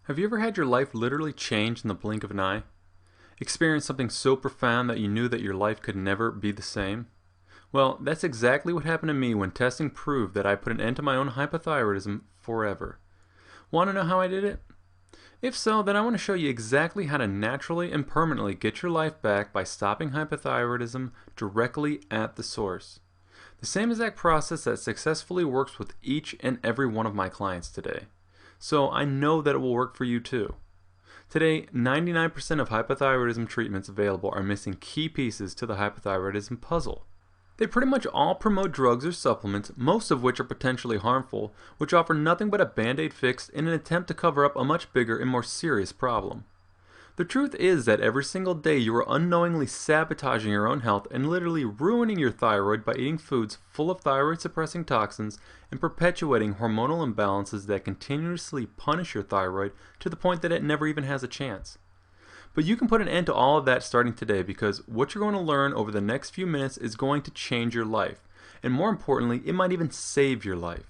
Have you ever had your life literally change in the blink of an eye? Experienced something so profound that you knew that your life could never be the same? Well, that's exactly what happened to me when testing proved that I put an end to my own hypothyroidism forever. Want to know how I did it? If so, then I want to show you exactly how to naturally and permanently get your life back by stopping hypothyroidism directly at the source. The same exact process that successfully works with each and every one of my clients today. So I know that it will work for you too. Today, 99% of hypothyroidism treatments available are missing key pieces to the hypothyroidism puzzle. They pretty much all promote drugs or supplements, most of which are potentially harmful, which offer nothing but a band-aid fix in an attempt to cover up a much bigger and more serious problem. The truth is that every single day you are unknowingly sabotaging your own health and literally ruining your thyroid by eating foods full of thyroid-suppressing toxins and perpetuating hormonal imbalances that continuously punish your thyroid to the point that it never even has a chance. But you can put an end to all of that starting today, because what you're going to learn over the next few minutes is going to change your life, and more importantly, it might even save your life.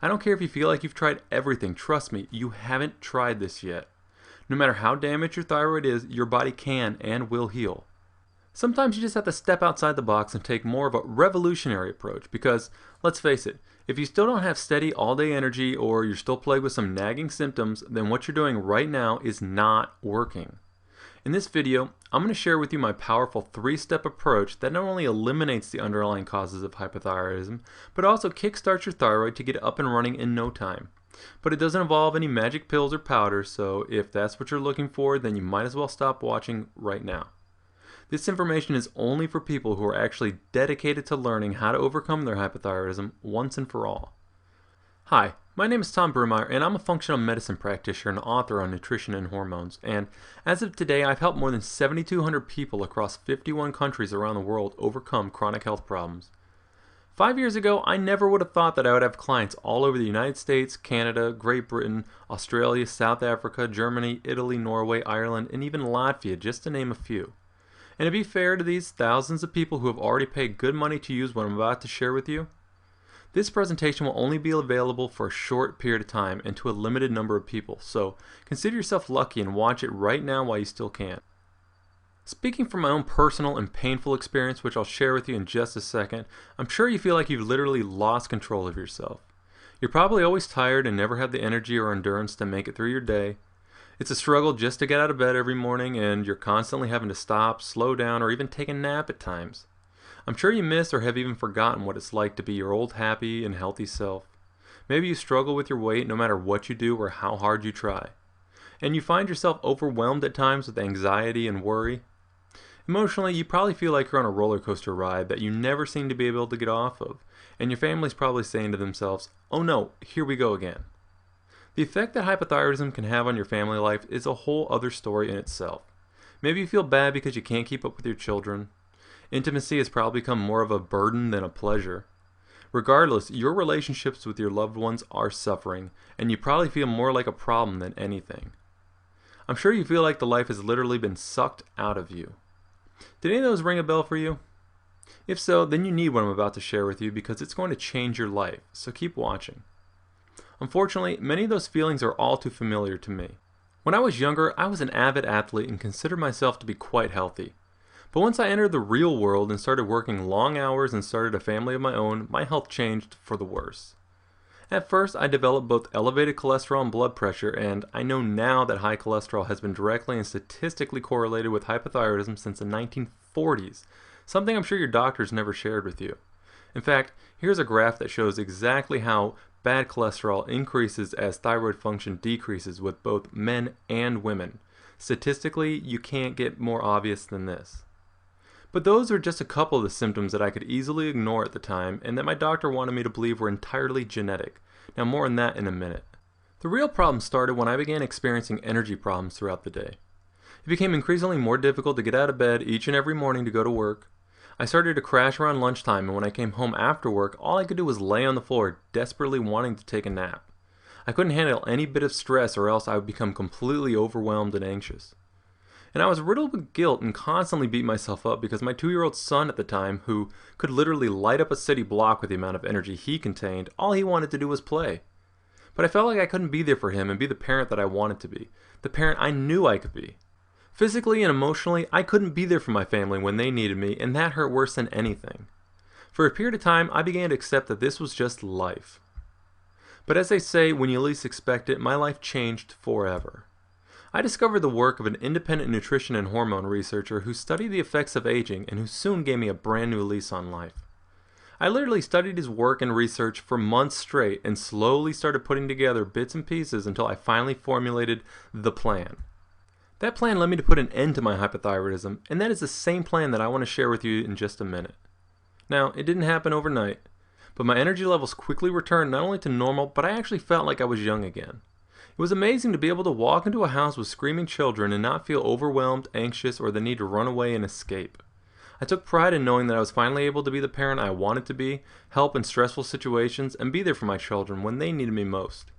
I don't care if you feel like you've tried everything, trust me, you haven't tried this yet. No matter how damaged your thyroid is, your body can and will heal. Sometimes you just have to step outside the box and take more of a revolutionary approach because, let's face it, if you still don't have steady all-day energy or you're still plagued with some nagging symptoms, then what you're doing right now is not working. In this video, I'm going to share with you my powerful 3-step approach that not only eliminates the underlying causes of hypothyroidism, but also kickstarts your thyroid to get it up and running in no time. But it doesn't involve any magic pills or powders, so if that's what you're looking for, then you might as well stop watching right now. This information is only for people who are actually dedicated to learning how to overcome their hypothyroidism once and for all. Hi, my name is Tom Brumeyer, and I'm a functional medicine practitioner and author on nutrition and hormones. And as of today, I've helped more than 7,200 people across 51 countries around the world overcome chronic health problems. 5 years ago, I never would have thought that I would have clients all over the United States, Canada, Great Britain, Australia, South Africa, Germany, Italy, Norway, Ireland, and even Latvia, just to name a few. And to be fair to these thousands of people who have already paid good money to use what I'm about to share with you, this presentation will only be available for a short period of time and to a limited number of people, so consider yourself lucky and watch it right now while you still can. Speaking from my own personal and painful experience, which I'll share with you in just a second, I'm sure you feel like you've literally lost control of yourself. You're probably always tired and never have the energy or endurance to make it through your day. It's a struggle just to get out of bed every morning, and you're constantly having to stop, slow down, or even take a nap at times. I'm sure you miss or have even forgotten what it's like to be your old happy and healthy self. Maybe you struggle with your weight no matter what you do or how hard you try. And you find yourself overwhelmed at times with anxiety and worry. Emotionally, you probably feel like you're on a roller coaster ride that you never seem to be able to get off of, and your family's probably saying to themselves, "Oh no, here we go again." The effect that hypothyroidism can have on your family life is a whole other story in itself. Maybe you feel bad because you can't keep up with your children. Intimacy has probably become more of a burden than a pleasure. Regardless, your relationships with your loved ones are suffering, and you probably feel more like a problem than anything. I'm sure you feel like the life has literally been sucked out of you. Did any of those ring a bell for you? If so, then you need what I'm about to share with you because it's going to change your life, so keep watching. Unfortunately, many of those feelings are all too familiar to me. When I was younger, I was an avid athlete and considered myself to be quite healthy. But once I entered the real world and started working long hours and started a family of my own, my health changed for the worse. At first, I developed both elevated cholesterol and blood pressure, and I know now that high cholesterol has been directly and statistically correlated with hypothyroidism since the 1940s, something I'm sure your doctors never shared with you. In fact, here's a graph that shows exactly how bad cholesterol increases as thyroid function decreases with both men and women. Statistically, you can't get more obvious than this. But those are just a couple of the symptoms that I could easily ignore at the time and that my doctor wanted me to believe were entirely genetic. Now more on that in a minute. The real problem started when I began experiencing energy problems throughout the day. It became increasingly more difficult to get out of bed each and every morning to go to work. I started to crash around lunchtime, and when I came home after work, all I could do was lay on the floor, desperately wanting to take a nap. I couldn't handle any bit of stress or else I would become completely overwhelmed and anxious. And I was riddled with guilt and constantly beat myself up because my 2-year-old son at the time, who could literally light up a city block with the amount of energy he contained, all he wanted to do was play. but I felt like I couldn't be there for him and be the parent that I wanted to be, the parent I knew I could be. Physically and emotionally, I couldn't be there for my family when they needed me, and that hurt worse than anything. For a period of time, I began to accept that this was just life. But as they say, when you least expect it, my life changed forever. I discovered the work of an independent nutrition and hormone researcher who studied the effects of aging and who soon gave me a brand new lease on life. I literally studied his work and research for months straight and slowly started putting together bits and pieces until I finally formulated the plan. That plan led me to put an end to my hypothyroidism, and that is the same plan that I want to share with you in just a minute. Now, it didn't happen overnight, but my energy levels quickly returned not only to normal, but I actually felt like I was young again. It was amazing to be able to walk into a house with screaming children and not feel overwhelmed, anxious, or the need to run away and escape. I took pride in knowing that I was finally able to be the parent I wanted to be, help in stressful situations, and be there for my children when they needed me most.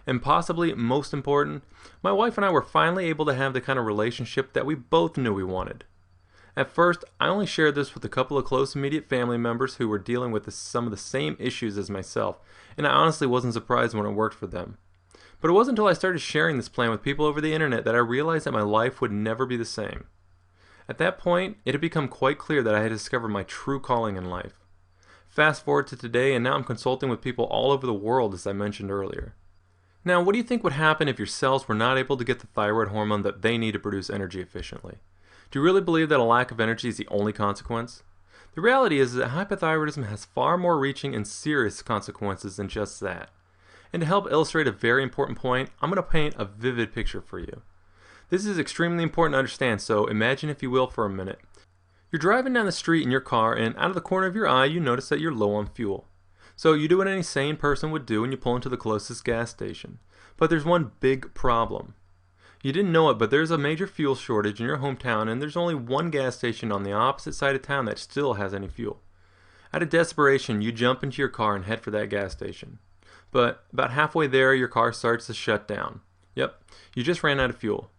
And possibly most important, my wife and I were finally able to have the kind of relationship that we both knew we wanted. At first, I only shared this with a couple of close immediate family members who were dealing with some of the same issues as myself, and I honestly wasn't surprised when it worked for them. But it wasn't until I started sharing this plan with people over the internet that I realized that my life would never be the same. At that point, it had become quite clear that I had discovered my true calling in life. Fast forward to today, and now I'm consulting with people all over the world, as I mentioned earlier. Now, what do you think would happen if your cells were not able to get the thyroid hormone that they need to produce energy efficiently? Do you really believe that a lack of energy is the only consequence? The reality is that hypothyroidism has far more reaching and serious consequences than just that. And to help illustrate a very important point, I'm going to paint a vivid picture for you. This is extremely important to understand, so imagine, if you will, for a minute. You're driving down the street in your car, and out of the corner of your eye, you notice that you're low on fuel. So you do what any sane person would do and you pull into the closest gas station. But there's one big problem. You didn't know it, but there's a major fuel shortage in your hometown, and there's only one gas station on the opposite side of town that still has any fuel. Out of desperation, you jump into your car and head for that gas station. But about halfway there, your car starts to shut down. Yep, you just ran out of fuel.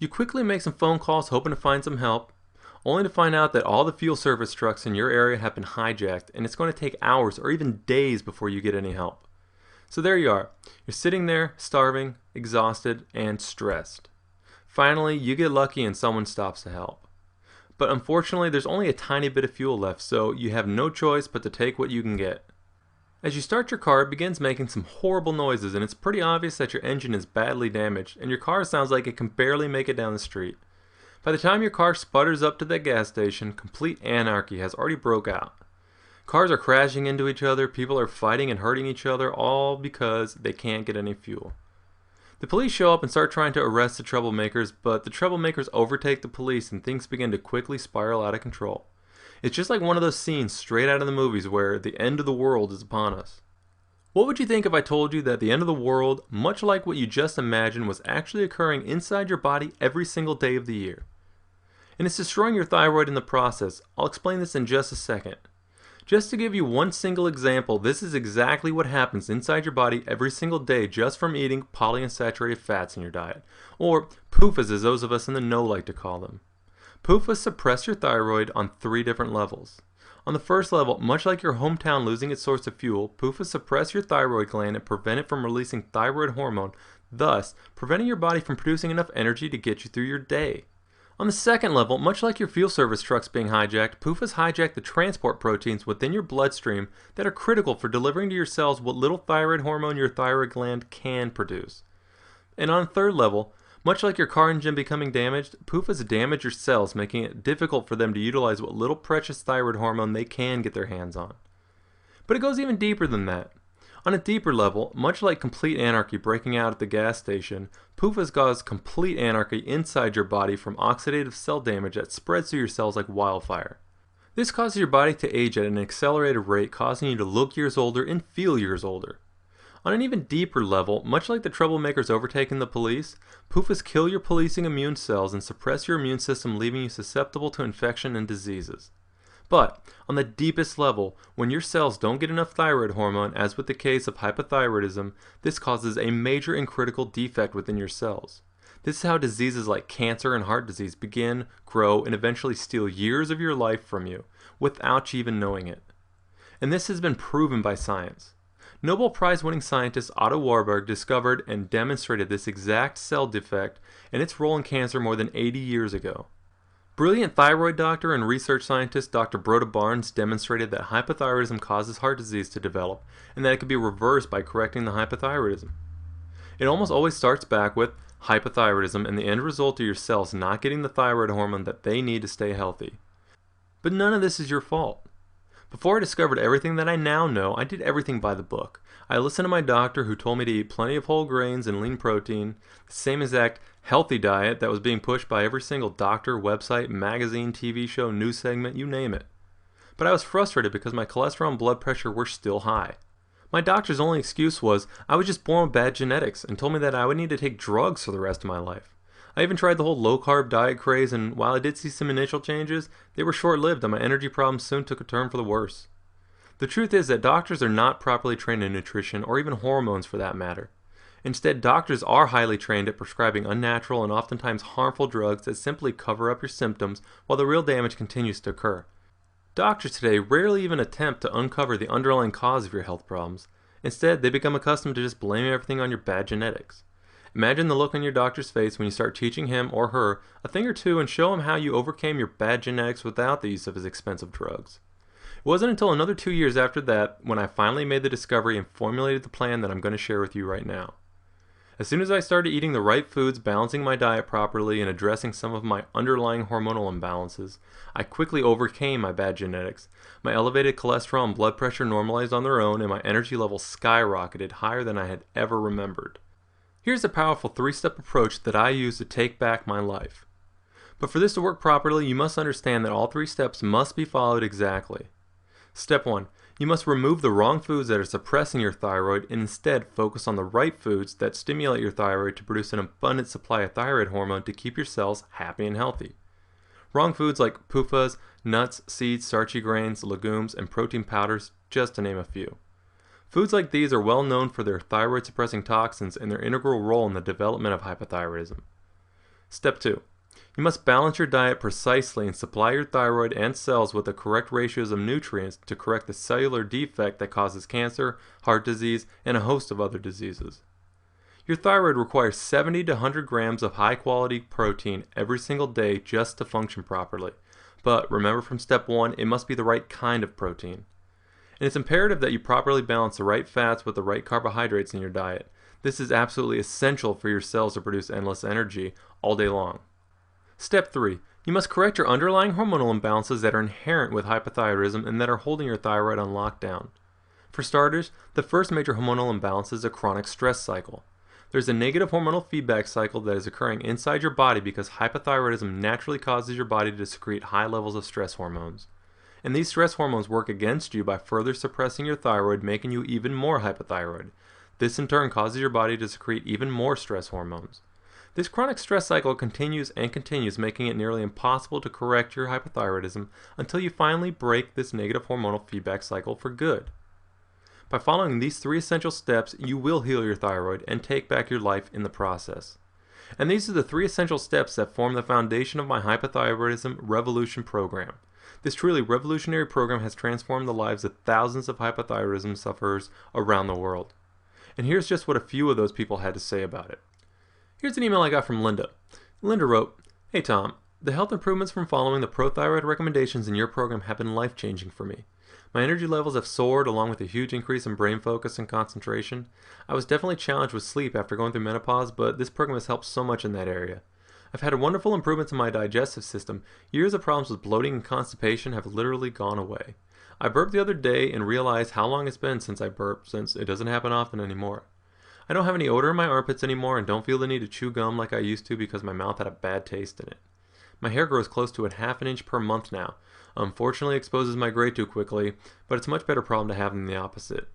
You quickly make some phone calls hoping to find some help, only to find out that all the fuel service trucks in your area have been hijacked, and it's going to take hours or even days before you get any help. So there you are. You're sitting there, starving, exhausted, and stressed. Finally, you get lucky and someone stops to help. But unfortunately, there's only a tiny bit of fuel left, so you have no choice but to take what you can get. As you start your car, it begins making some horrible noises, and it's pretty obvious that your engine is badly damaged, and your car sounds like it can barely make it down the street. By the time your car sputters up to that gas station, complete anarchy has already broke out. Cars are crashing into each other, people are fighting and hurting each other, all because they can't get any fuel. The police show up and start trying to arrest the troublemakers, but the troublemakers overtake the police and things begin to quickly spiral out of control. It's just like one of those scenes straight out of the movies where the end of the world is upon us. What would you think if I told you that the end of the world, much like what you just imagined, was actually occurring inside your body every single day of the year? And it's destroying your thyroid in the process. I'll explain this in just a second. Just to give you one single example, this is exactly what happens inside your body every single day just from eating polyunsaturated fats in your diet, or PUFAs as those of us in the know like to call them. PUFAs suppress your thyroid on 3 different levels. On the first level, much like your hometown losing its source of fuel, PUFAs suppress your thyroid gland and prevent it from releasing thyroid hormone, thus preventing your body from producing enough energy to get you through your day. On the second level, much like your fuel service trucks being hijacked, PUFAs hijack the transport proteins within your bloodstream that are critical for delivering to your cells what little thyroid hormone your thyroid gland can produce. And on the third level, much like your car engine becoming damaged, PUFAs damage your cells, making it difficult for them to utilize what little precious thyroid hormone they can get their hands on. But it goes even deeper than that. On a deeper level, much like complete anarchy breaking out at the gas station, PUFAs cause complete anarchy inside your body from oxidative cell damage that spreads through your cells like wildfire. This causes your body to age at an accelerated rate, causing you to look years older and feel years older. On an even deeper level, much like the troublemakers overtaking the police, PUFAs kill your policing immune cells and suppress your immune system, leaving you susceptible to infection and diseases. But on the deepest level, when your cells don't get enough thyroid hormone, as with the case of hypothyroidism, this causes a major and critical defect within your cells. This is how diseases like cancer and heart disease begin, grow, and eventually steal years of your life from you, without you even knowing it. And this has been proven by science. Nobel Prize-winning scientist Otto Warburg discovered and demonstrated this exact cell defect and its role in cancer more than 80 years ago. Brilliant thyroid doctor and research scientist Dr. Broda Barnes demonstrated that hypothyroidism causes heart disease to develop and that it can be reversed by correcting the hypothyroidism. It almost always starts back with hypothyroidism and the end result of your cells not getting the thyroid hormone that they need to stay healthy. But none of this is your fault. Before I discovered everything that I now know, I did everything by the book. I listened to my doctor who told me to eat plenty of whole grains and lean protein, the same exact healthy diet that was being pushed by every single doctor, website, magazine, TV show, news segment, you name it. But I was frustrated because my cholesterol and blood pressure were still high. My doctor's only excuse was I was just born with bad genetics and told me that I would need to take drugs for the rest of my life. I even tried the whole low-carb diet craze, and while I did see some initial changes, they were short-lived and my energy problems soon took a turn for the worse. The truth is that doctors are not properly trained in nutrition or even hormones for that matter. Instead, doctors are highly trained at prescribing unnatural and oftentimes harmful drugs that simply cover up your symptoms while the real damage continues to occur. Doctors today rarely even attempt to uncover the underlying cause of your health problems. Instead, they become accustomed to just blaming everything on your bad genetics. Imagine the look on your doctor's face when you start teaching him or her a thing or two and show him how you overcame your bad genetics without the use of his expensive drugs. It wasn't until another 2 years after that when I finally made the discovery and formulated the plan that I'm going to share with you right now. As soon as I started eating the right foods, balancing my diet properly, and addressing some of my underlying hormonal imbalances, I quickly overcame my bad genetics. My elevated cholesterol and blood pressure normalized on their own, and my energy levels skyrocketed higher than I had ever remembered. Here's a powerful 3-step approach that I use to take back my life. But for this to work properly, you must understand that all 3 steps must be followed exactly. Step 1. You must remove the wrong foods that are suppressing your thyroid and instead focus on the right foods that stimulate your thyroid to produce an abundant supply of thyroid hormone to keep your cells happy and healthy. Wrong foods like PUFAs, nuts, seeds, starchy grains, legumes, and protein powders, just to name a few. Foods like these are well known for their thyroid-suppressing toxins and their integral role in the development of hypothyroidism. Step 2. You must balance your diet precisely and supply your thyroid and cells with the correct ratios of nutrients to correct the cellular defect that causes cancer, heart disease, and a host of other diseases. Your thyroid requires 70 to 100 grams of high-quality protein every single day just to function properly. But remember from step 1, it must be the right kind of protein. And it's imperative that you properly balance the right fats with the right carbohydrates in your diet. This is absolutely essential for your cells to produce endless energy all day long. Step 3. You must correct your underlying hormonal imbalances that are inherent with hypothyroidism and that are holding your thyroid on lockdown. For starters, the first major hormonal imbalance is a chronic stress cycle. There's a negative hormonal feedback cycle that is occurring inside your body because hypothyroidism naturally causes your body to secrete high levels of stress hormones. And these stress hormones work against you by further suppressing your thyroid, making you even more hypothyroid. This in turn causes your body to secrete even more stress hormones. This chronic stress cycle continues and continues, making it nearly impossible to correct your hypothyroidism until you finally break this negative hormonal feedback cycle for good. By following these 3 essential steps, you will heal your thyroid and take back your life in the process. And these are the 3 essential steps that form the foundation of my Hypothyroidism Revolution program. This truly revolutionary program has transformed the lives of thousands of hypothyroidism sufferers around the world. And here's just what a few of those people had to say about it. Here's an email I got from Linda. Linda wrote, "Hey Tom, the health improvements from following the pro-thyroid recommendations in your program have been life-changing for me. My energy levels have soared along with a huge increase in brain focus and concentration. I was definitely challenged with sleep after going through menopause, but this program has helped so much in that area. I've had wonderful improvements in my digestive system. Years of problems with bloating and constipation have literally gone away. I burped the other day and realized how long it's been since I burped, since it doesn't happen often anymore. I don't have any odor in my armpits anymore and don't feel the need to chew gum like I used to because my mouth had a bad taste in it. My hair grows close to a ½ inch per month now. Unfortunately, it exposes my gray too quickly, but it's a much better problem to have than the opposite.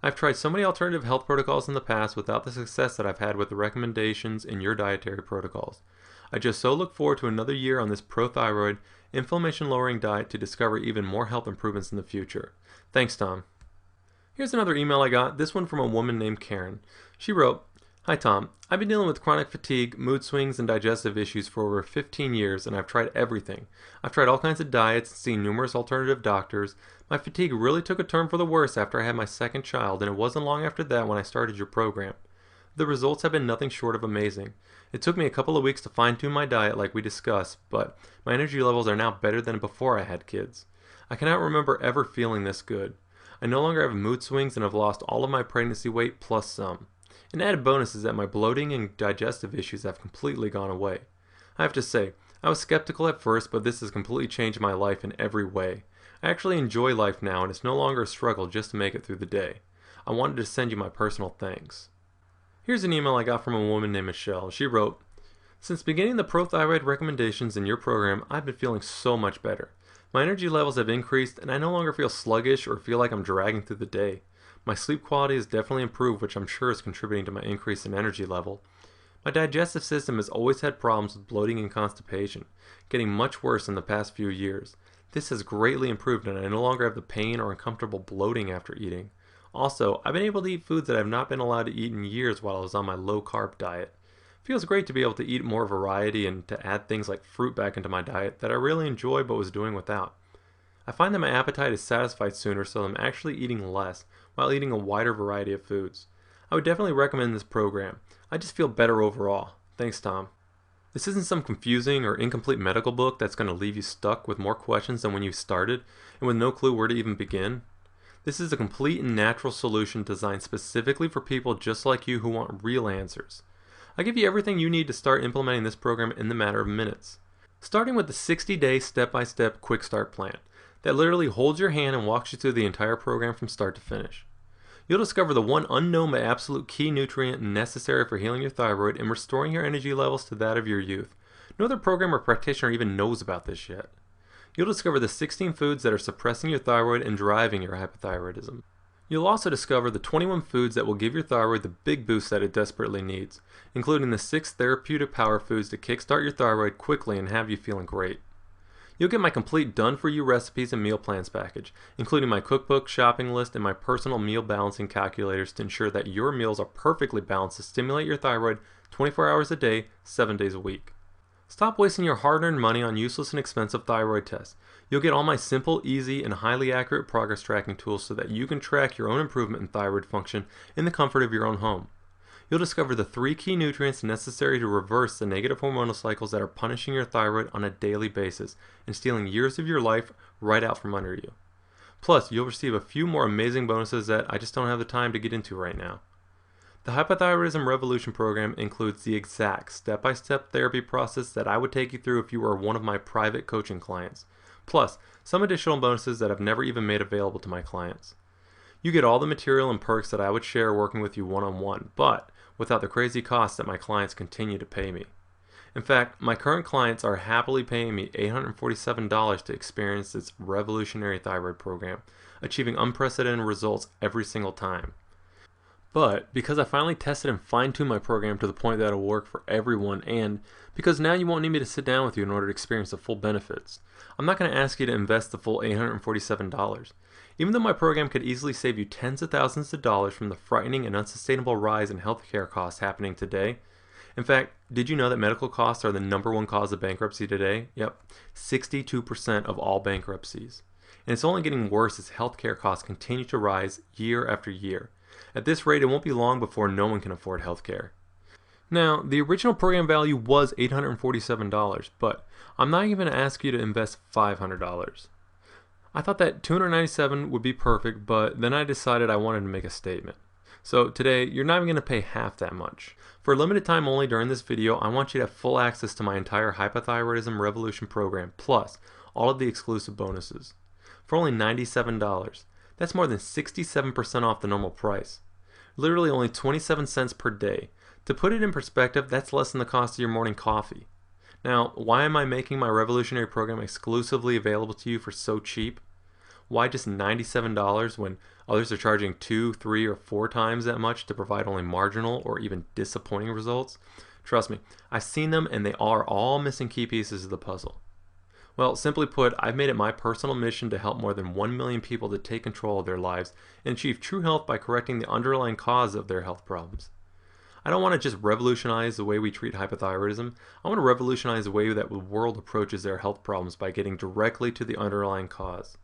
I've tried so many alternative health protocols in the past without the success that I've had with the recommendations in your dietary protocols. I just so look forward to another year on this pro-thyroid, inflammation-lowering diet to discover even more health improvements in the future. Thanks, Tom." Here's another email I got, this one from a woman named Karen. She wrote, Hi Tom, I've been dealing with chronic fatigue, mood swings, and digestive issues for over 15 years, and I've tried everything. I've tried all kinds of diets and seen numerous alternative doctors. My fatigue really took a turn for the worse after I had my second child, and it wasn't long after that when I started your program. The results have been nothing short of amazing. It took me a couple of weeks to fine-tune my diet like we discussed, but my energy levels are now better than before I had kids. I cannot remember ever feeling this good. I no longer have mood swings and have lost all of my pregnancy weight plus some. An added bonus is that my bloating and digestive issues have completely gone away. I have to say, I was skeptical at first, but this has completely changed my life in every way. I actually enjoy life now, and it's no longer a struggle just to make it through the day. I wanted to send you my personal thanks. Here's an email I got from a woman named Michelle. She wrote, "Since beginning the pro-thyroid recommendations in your program, I've been feeling so much better. My energy levels have increased, and I no longer feel sluggish or feel like I'm dragging through the day. My sleep quality has definitely improved, which I'm sure is contributing to my increase in energy level. My digestive system has always had problems with bloating and constipation, getting much worse in the past few years. This has greatly improved, and I no longer have the pain or uncomfortable bloating after eating. Also, I've been able to eat foods that I've not been allowed to eat in years while I was on my low-carb diet. It feels great to be able to eat more variety and to add things like fruit back into my diet that I really enjoy but was doing without. I find that my appetite is satisfied sooner, so I'm actually eating less while eating a wider variety of foods. I would definitely recommend this program. I just feel better overall. Thanks, Tom." This isn't some confusing or incomplete medical book that's going to leave you stuck with more questions than when you started and with no clue where to even begin. This is a complete and natural solution designed specifically for people just like you who want real answers. I give you everything you need to start implementing this program in the matter of minutes. Starting with the 60-day step-by-step quick start plan that literally holds your hand and walks you through the entire program from start to finish. You'll discover the one unknown but absolute key nutrient necessary for healing your thyroid and restoring your energy levels to that of your youth. No other program or practitioner even knows about this yet. You'll discover the 16 foods that are suppressing your thyroid and driving your hypothyroidism. You'll also discover the 21 foods that will give your thyroid the big boost that it desperately needs, including the 6 therapeutic power foods to kickstart your thyroid quickly and have you feeling great. You'll get my complete done-for-you recipes and meal plans package, including my cookbook, shopping list, and my personal meal balancing calculators to ensure that your meals are perfectly balanced to stimulate your thyroid 24 hours a day, 7 days a week. Stop wasting your hard-earned money on useless and expensive thyroid tests. You'll get all my simple, easy, and highly accurate progress tracking tools so that you can track your own improvement in thyroid function in the comfort of your own home. You'll discover the 3 key nutrients necessary to reverse the negative hormonal cycles that are punishing your thyroid on a daily basis and stealing years of your life right out from under you. Plus, you'll receive a few more amazing bonuses that I just don't have the time to get into right now. The Hypothyroidism Revolution program includes the exact step-by-step therapy process that I would take you through if you were one of my private coaching clients, plus some additional bonuses that I've never even made available to my clients. You get all the material and perks that I would share working with you one-on-one, but without the crazy costs that my clients continue to pay me. In fact, my current clients are happily paying me $847 to experience this revolutionary thyroid program, achieving unprecedented results every single time. But because I finally tested and fine-tuned my program to the point that it'll work for everyone, and because now you won't need me to sit down with you in order to experience the full benefits, I'm not going to ask you to invest the full $847. Even though my program could easily save you tens of thousands of dollars from the frightening and unsustainable rise in healthcare costs happening today. In fact, did you know that medical costs are the #1 cause of bankruptcy today? Yep, 62% of all bankruptcies. And it's only getting worse as healthcare costs continue to rise year after year. At this rate, it won't be long before no one can afford healthcare. Now, the original program value was $847, but I'm not even going to ask you to invest $500. I thought that $297 would be perfect, but then I decided I wanted to make a statement. So today, you're not even going to pay half that much. For a limited time only during this video, I want you to have full access to my entire Hypothyroidism Revolution program, plus all of the exclusive bonuses. For only $97, that's more than 67% off the normal price. Literally only 27 cents per day. To put it in perspective, that's less than the cost of your morning coffee. Now, why am I making my revolutionary program exclusively available to you for so cheap? Why just $97 when others are charging 2, 3, or 4 times that much to provide only marginal or even disappointing results? Trust me, I've seen them and they are all missing key pieces of the puzzle. Well, simply put, I've made it my personal mission to help more than 1 million people to take control of their lives and achieve true health by correcting the underlying cause of their health problems. I don't want to just revolutionize the way we treat hypothyroidism. I want to revolutionize the way that the world approaches their health problems by getting directly to the underlying cause.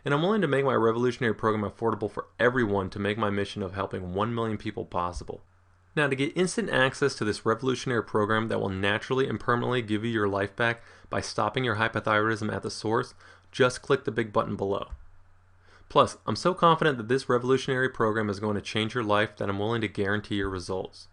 And I'm willing to make my revolutionary program affordable for everyone to make my mission of helping 1 million people possible. Now, to get instant access to this revolutionary program that will naturally and permanently give you your life back by stopping your hypothyroidism at the source, just click the big button below. Plus, I'm so confident that this revolutionary program is going to change your life that I'm willing to guarantee your results.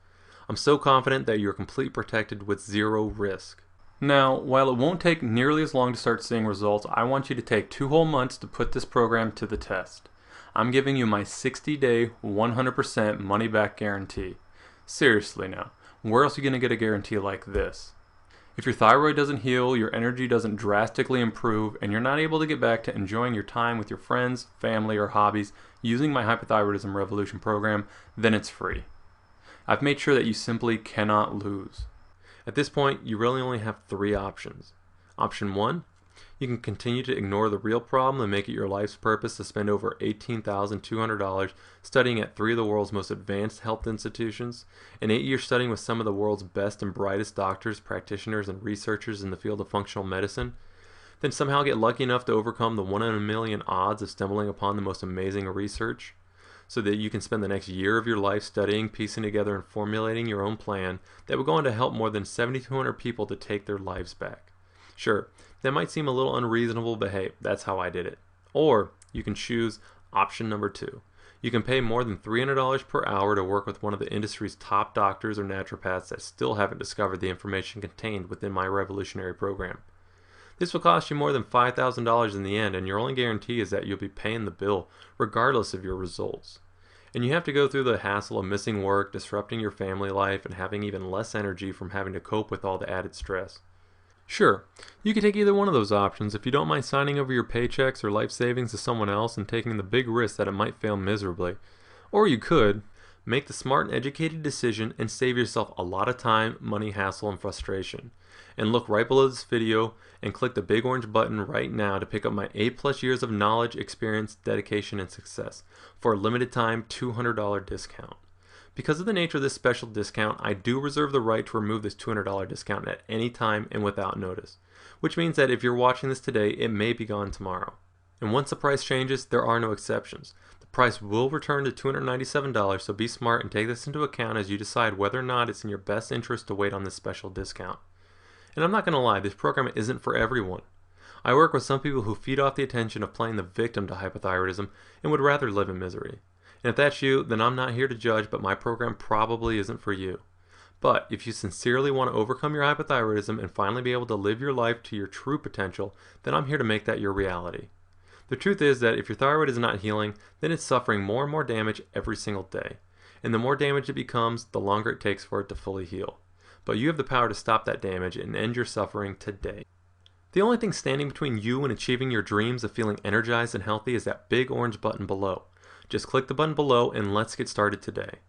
I'm so confident that you're completely protected with zero risk. Now, while it won't take nearly as long to start seeing results, I want you to take 2 whole months to put this program to the test. I'm giving you my 60-day, 100% money-back guarantee. Seriously now, where else are you going to get a guarantee like this? If your thyroid doesn't heal, your energy doesn't drastically improve, and you're not able to get back to enjoying your time with your friends, family, or hobbies using my Hypothyroidism Revolution program, then it's free. I've made sure that you simply cannot lose. At this point, you really only have 3 options. Option 1, you can continue to ignore the real problem and make it your life's purpose to spend over $18,200 studying at 3 of the world's most advanced health institutions, and 8 years studying with some of the world's best and brightest doctors, practitioners, and researchers in the field of functional medicine, then somehow get lucky enough to overcome the 1 in a million odds of stumbling upon the most amazing research, so that you can spend the next year of your life studying, piecing together, and formulating your own plan that will go on to help more than 7,200 people to take their lives back. Sure, that might seem a little unreasonable, but hey, that's how I did it. Or you can choose option number 2. You can pay more than $300 per hour to work with one of the industry's top doctors or naturopaths that still haven't discovered the information contained within my revolutionary program. This will cost you more than $5,000 in the end, and your only guarantee is that you'll be paying the bill regardless of your results. And you have to go through the hassle of missing work, disrupting your family life, and having even less energy from having to cope with all the added stress. Sure, you can take either one of those options if you don't mind signing over your paychecks or life savings to someone else and taking the big risk that it might fail miserably. Or you could make the smart and educated decision and save yourself a lot of time, money, hassle, and frustration. And look right below this video and click the big orange button right now to pick up my 8+ years of knowledge, experience, dedication, and success for a limited time $200 discount. Because of the nature of this special discount, I do reserve the right to remove this $200 discount at any time and without notice, which means that if you're watching this today, it may be gone tomorrow. And once the price changes, there are no exceptions. The price will return to $297, so be smart and take this into account as you decide whether or not it's in your best interest to wait on this special discount. And I'm not going to lie, this program isn't for everyone. I work with some people who feed off the attention of playing the victim to hypothyroidism and would rather live in misery. And if that's you, then I'm not here to judge, but my program probably isn't for you. But if you sincerely want to overcome your hypothyroidism and finally be able to live your life to your true potential, then I'm here to make that your reality. The truth is that if your thyroid is not healing, then it's suffering more and more damage every single day. And the more damage it becomes, the longer it takes for it to fully heal. But you have the power to stop that damage and end your suffering today. The only thing standing between you and achieving your dreams of feeling energized and healthy is that big orange button below. Just click the button below and let's get started today.